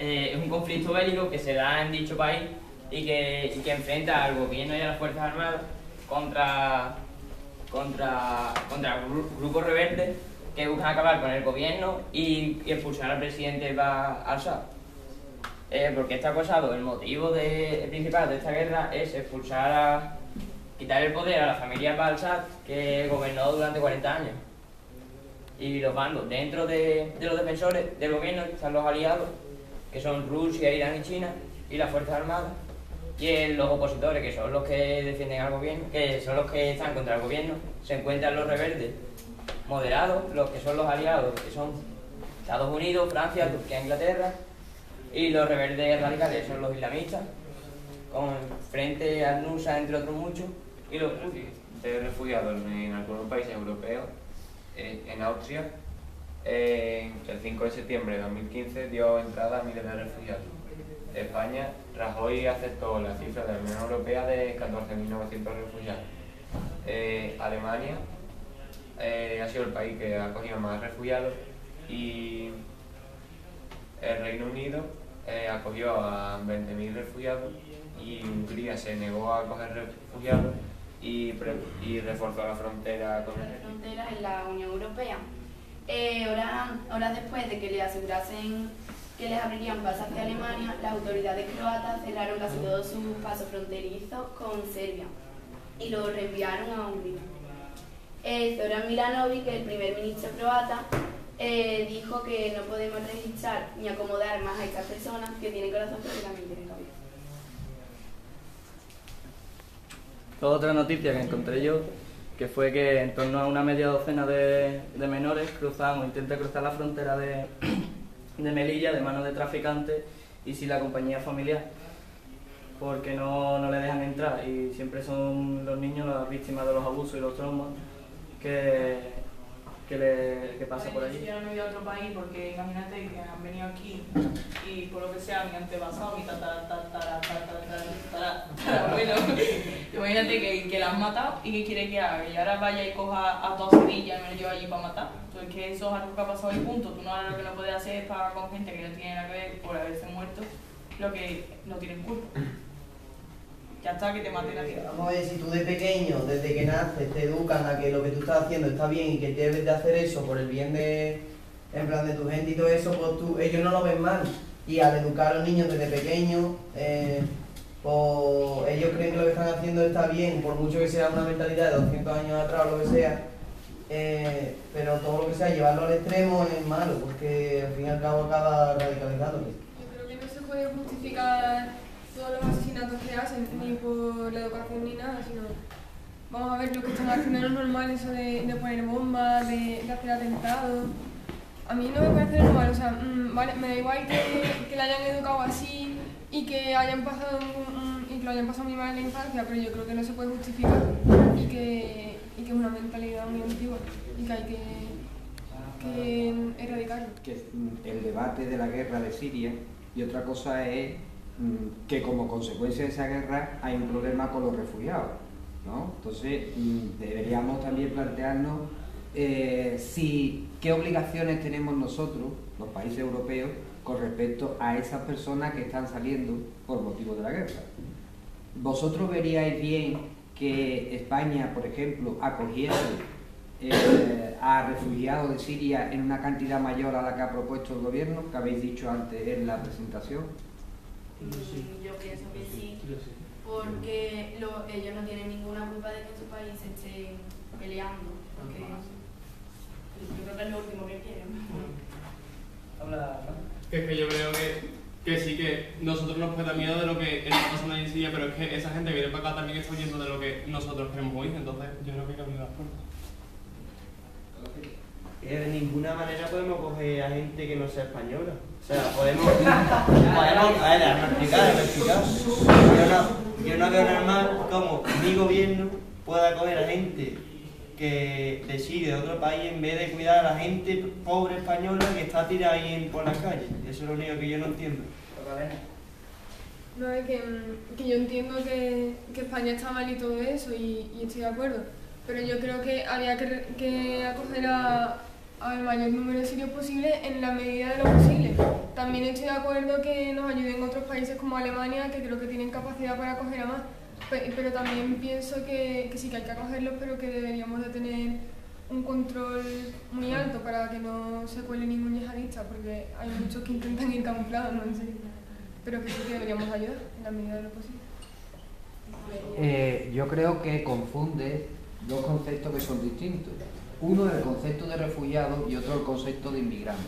es un conflicto bélico que se da en dicho país y que enfrenta al gobierno y a las Fuerzas Armadas contra grupos rebeldes que buscan acabar con el gobierno y expulsar al presidente al-Assad. Porque está acosado, el motivo principal de esta guerra es quitar el poder a la familia al-Assad, que gobernó durante 40 años. Y los bandos dentro de los defensores del gobierno están los aliados, que son Rusia, Irán y China, y las Fuerzas Armadas. Y los opositores, que son los que defienden al gobierno, que son los que están contra el gobierno, se encuentran los rebeldes moderados, los que son los aliados, que son Estados Unidos, Francia, Turquía, Inglaterra, y los rebeldes radicales son los islamistas, frente al Nusra, entre otros muchos, y los kurdos. De refugiados en algunos países europeos, en Austria, el 5 de septiembre de 2015 dio entrada a miles de refugiados. España, Rajoy aceptó la cifra de la Unión Europea de 14.900 refugiados. Alemania ha sido el país que ha acogido más refugiados y el Reino Unido acogió a 20.000 refugiados y Hungría se negó a acoger refugiados y reforzó la frontera con en la Unión Europea. Horas después de que le asegurasen que les abrirían paso hacia Alemania, las autoridades croatas cerraron casi todos sus pasos fronterizos con Serbia y los reenviaron a Hungría. Zoran Milanović, el primer ministro croata, dijo que no podemos registrar ni acomodar más a estas personas que tienen corazón pero que también tienen cabeza. Otra noticia que encontré yo, que fue que en torno a una media docena de menores intentan cruzar la frontera de Melilla de manos de traficantes y sin la compañía familiar, porque no le dejan entrar y siempre son los niños las víctimas de los abusos y los traumas que pasa por allí. Yo no me he ido a otro país porque imagínate que han venido aquí y por lo que sea mi antepasado, mi tatarabuelo, imagínate que la han matado y que quiere que haga, y ahora vaya y coja a toda Sevilla y me lo lleva allí para matar. Entonces que eso es algo que ha pasado y punto. Tú no, lo que no puedes hacer es pagar con gente que no tiene nada que ver por haberse muerto lo que no tienen culpa. Ya está, que te maten a ti. Vamos a ver, si tú de pequeño, desde que naces, te educan a que lo que tú estás haciendo está bien y que debes de hacer eso por el bien de tu gente y todo eso, pues ellos no lo ven mal. Y al educar a los niños desde pequeños, pues ellos creen que lo que están haciendo está bien, por mucho que sea una mentalidad de 200 años atrás o lo que sea, pero todo lo que sea llevarlo al extremo es malo, porque al fin y al cabo acaba radicalizándose. Yo creo que no se puede justificar todos los asesinatos que hacen, ni por la educación ni nada, sino vamos a ver, lo que están haciendo no es normal, eso de poner bombas, de hacer atentados. A mí no me parece normal, o sea, vale, me da igual que la hayan educado así y que hayan pasado y que lo hayan pasado muy mal en la infancia, pero yo creo que no se puede justificar y que es una mentalidad muy antigua y que hay que erradicarlo. Que el debate de la guerra de Siria, y otra cosa es que como consecuencia de esa guerra hay un problema con los refugiados, ¿no? Entonces deberíamos también plantearnos qué obligaciones tenemos nosotros, los países europeos, con respecto a esas personas que están saliendo por motivo de la guerra. ¿Vosotros veríais bien que España, por ejemplo, acogiese a refugiados de Siria en una cantidad mayor a la que ha propuesto el gobierno, que habéis dicho antes en la presentación? Yo pienso que sí, porque ellos no tienen ninguna culpa de que su país esté peleando, porque yo creo que es lo último que quieren. Es que yo creo que sí, que nosotros nos puede dar miedo de lo que está pasando allí en Siria, pero es que esa gente que viene para acá también está huyendo de lo que nosotros queremos oír, entonces yo creo que hay que abrir las puertas. De ninguna manera podemos coger a gente que no sea española. O sea, podemos a ver, déjame explicar. Yo no veo normal cómo mi gobierno pueda acoger a gente que de Siria, de otro país, en vez de cuidar a la gente pobre española que está tirada ahí por las calles. Eso es lo único que yo no entiendo. No, es que yo entiendo que España está mal y todo eso, y estoy de acuerdo, pero yo creo que había que acoger a al mayor número de sirios posible en la medida de lo posible. También estoy de acuerdo que nos ayuden otros países como Alemania, que creo que tienen capacidad para acoger a más, pero también pienso que sí que hay que acogerlos, pero que deberíamos de tener un control muy alto para que no se cuele ningún yihadista, porque hay muchos que intentan ir camuflados, ¿no? En serio. Pero que sí que deberíamos ayudar en la medida de lo posible. Yo creo que confunde dos conceptos que son distintos. Uno es el concepto de refugiado y otro el concepto de inmigrante.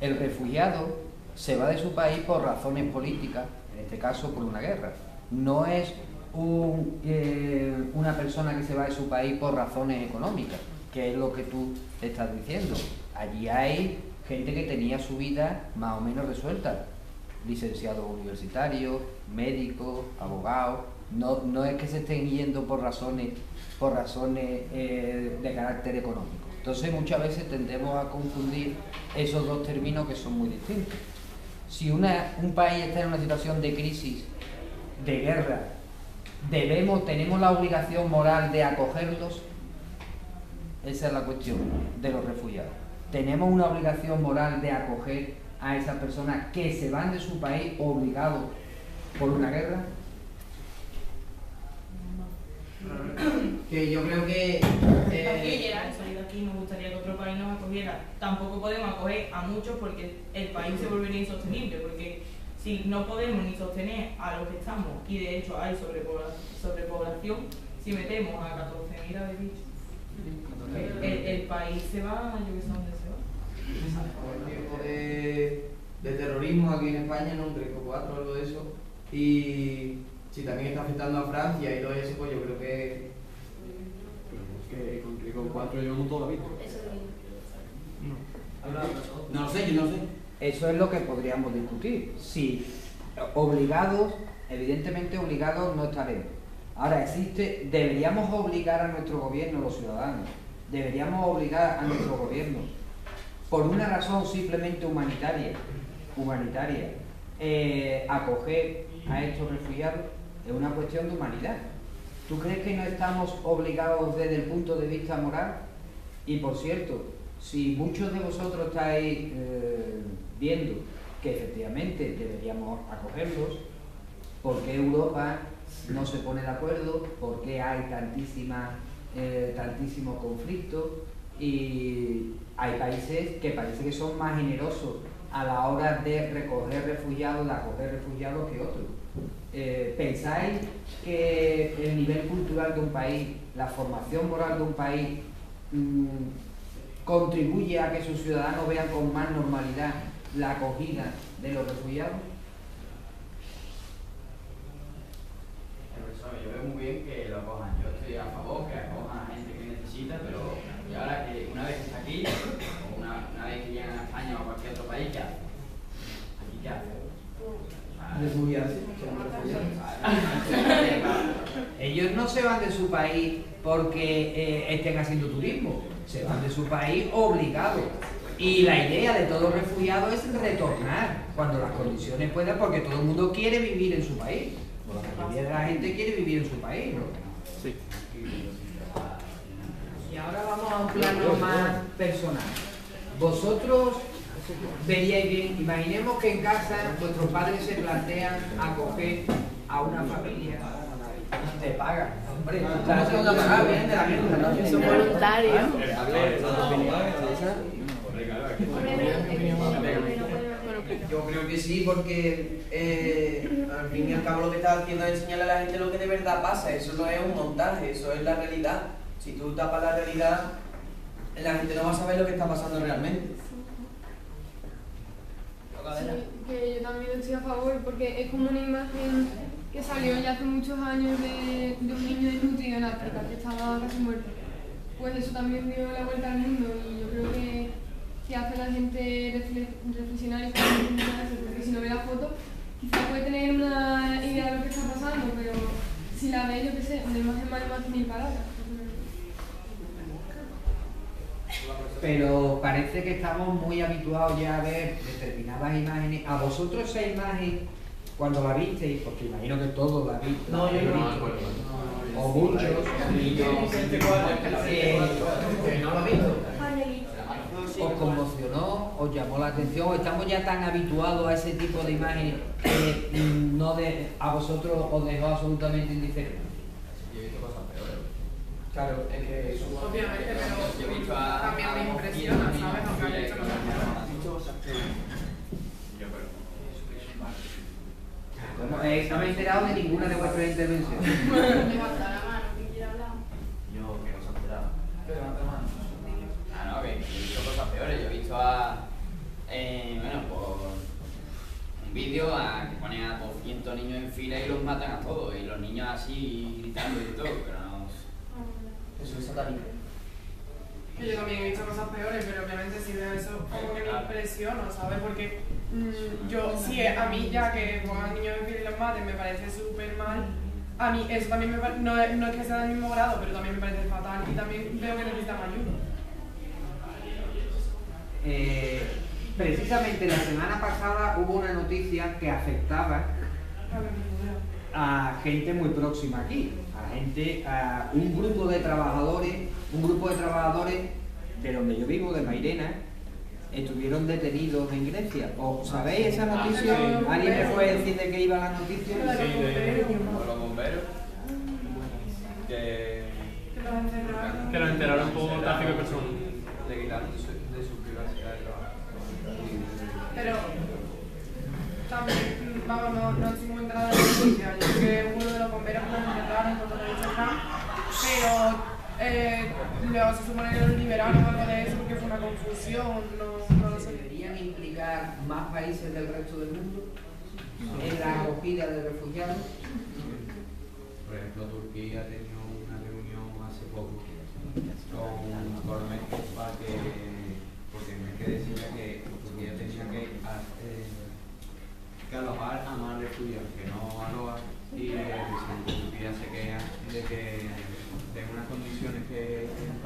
El refugiado se va de su país por razones políticas, en este caso por una guerra. No es una persona que se va de su país por razones económicas, que es lo que tú estás diciendo. Allí hay gente que tenía su vida más o menos resuelta, licenciados universitarios, médicos, abogados. No es que se estén yendo por razones de carácter económico. Entonces muchas veces tendemos a confundir esos dos términos que son muy distintos. Si un país está en una situación de crisis, de guerra, tenemos la obligación moral de acogerlos. Esa es la cuestión de los refugiados. Tenemos una obligación moral de acoger a esas personas que se van de su país obligados por una guerra. Que yo creo que salir de aquí, nos gustaría que otro país nos acogiera. Tampoco podemos acoger a muchos porque el país se volvería insostenible, porque si no podemos ni sostener a los que estamos, y de hecho hay sobrepoblación, si metemos a 14.000 de bichos, el país se va, yo que sé dónde se va. el tiempo de terrorismo aquí en España, ¿no? Un 3 o 4 algo de eso, y si también está afectando a Francia y todo eso, pues yo creo que con 3 o 4 llevamos toda la vida. No lo sé, yo no sé. Eso es lo que podríamos discutir. Si obligados, evidentemente obligados no estaremos. Ahora deberíamos obligar a nuestro gobierno, los ciudadanos, deberíamos obligar a nuestro gobierno, por una razón simplemente humanitaria, acoger a estos refugiados. Es una cuestión de humanidad. ¿Tú crees que no estamos obligados desde el punto de vista moral? Y por cierto, si muchos de vosotros estáis viendo que efectivamente deberíamos acogerlos, ¿por qué Europa no se pone de acuerdo? ¿Por qué hay tantísimos conflictos? Y hay países que parece que son más generosos a la hora de recoger refugiados, de acoger refugiados que otros. ¿Pensáis que el nivel cultural de un país, la formación moral de un país, contribuye a que sus ciudadanos vean con más normalidad la acogida de los refugiados? Yo veo muy bien que lo acojan. Yo estoy a favor que acojan a gente que necesita, pero y ahora que una vez que está aquí, o una vez que llegan a España o a cualquier otro país, ¿qué hace? ¿Aquí qué hace? Ellos no se van de su país porque estén haciendo turismo, se van de su país obligados. Y la idea de todo refugiado es retornar cuando las condiciones puedan, porque todo el mundo quiere vivir en su país. La mayoría de la gente quiere vivir en su país, ¿no? Sí. Y ahora vamos a un plano más personal. Vosotros veríais bien, imaginemos que en casa vuestros padres se plantean acoger a una familia. Te pagan, hombre, tú estás haciendo pagar bien de la gente, ¿no? Es un voluntario. Yo creo que sí, porque al fin y al cabo lo que estás haciendo es enseñarle a la gente lo que de verdad pasa. Eso no es un montaje, eso es la realidad. Si tú tapas la realidad, la gente no va a saber lo que está pasando realmente. Sí, que yo también estoy a favor, porque es como una imagen que salió ya hace muchos años de un niño desnutrido en África, que estaba casi muerto. Pues eso también dio la vuelta al mundo, y yo creo que hace a la gente reflexionar y cuestionarse, porque si no ve la foto, quizás puede tener una idea de lo que está pasando, pero si la ve, yo qué sé, una imagen más que mil palabras. Pero parece que estamos muy habituados ya a ver determinadas imágenes. ¿A vosotros esa imagen, cuando la visteis, porque imagino que todos la visteis? No, yo no. O muchos. Que no lo he visto. os llamó la atención o estamos ya tan habituados a ese tipo de imágenes que a vosotros os dejó absolutamente indiferente? Yo he visto cosas peores. Claro, es que Obviamente, pero Yo he visto a también me dos impresiona, niños ¿sabes? Aunque haya que hecho cosas peores. Yo creo. No me he enterado de ninguna de vuestras intervenciones. Levanta la mano, ¿quién quiere hablar? Yo que no se ha enterado. levanta la mano. Ah, no, que yo he visto cosas peores. Yo he visto bueno, por un vídeo que ponen a 200 niños en fila y los matan a todos. Y los niños así gritando y todo, pero no. Eso es satánico. Yo también he visto cosas peores, pero obviamente si veo eso como que me impresiona, ¿sabes? Porque yo, sí, a mí ya que pongan niños en fila y los maten me parece súper mal. A mí eso también me parece, no es que sea del mismo grado, pero también me parece fatal y también veo que necesitan ayuda. Precisamente la semana pasada hubo una noticia que afectaba a gente muy próxima aquí, a un grupo de trabajadores de donde yo vivo, de Mairena, estuvieron detenidos en Grecia. ¿O sabéis esa noticia? ¿Alguien me puede decir de qué iba la noticia? Sí, de Los bomberos. que lo enteraron por tráfico de personas. Le quitaron de su privacidad de trabajo. Pero también, vamos, no estoy muy enterada de la noticia. Yo sé que uno de los bomberos que nos enterraron por lo que dicho acá, pero luego se supone que los liberaron o algo de eso porque fue una confusión, no lo sé. ¿Deberían implicar más países del resto del mundo en la acogida de refugiados? Por ejemplo, Turquía ha tenido una reunión hace poco con México porque me quedé decirle que Turquía tenía que alojar a más refugiados, que no aloja, y Turquía se queja de unas condiciones que en un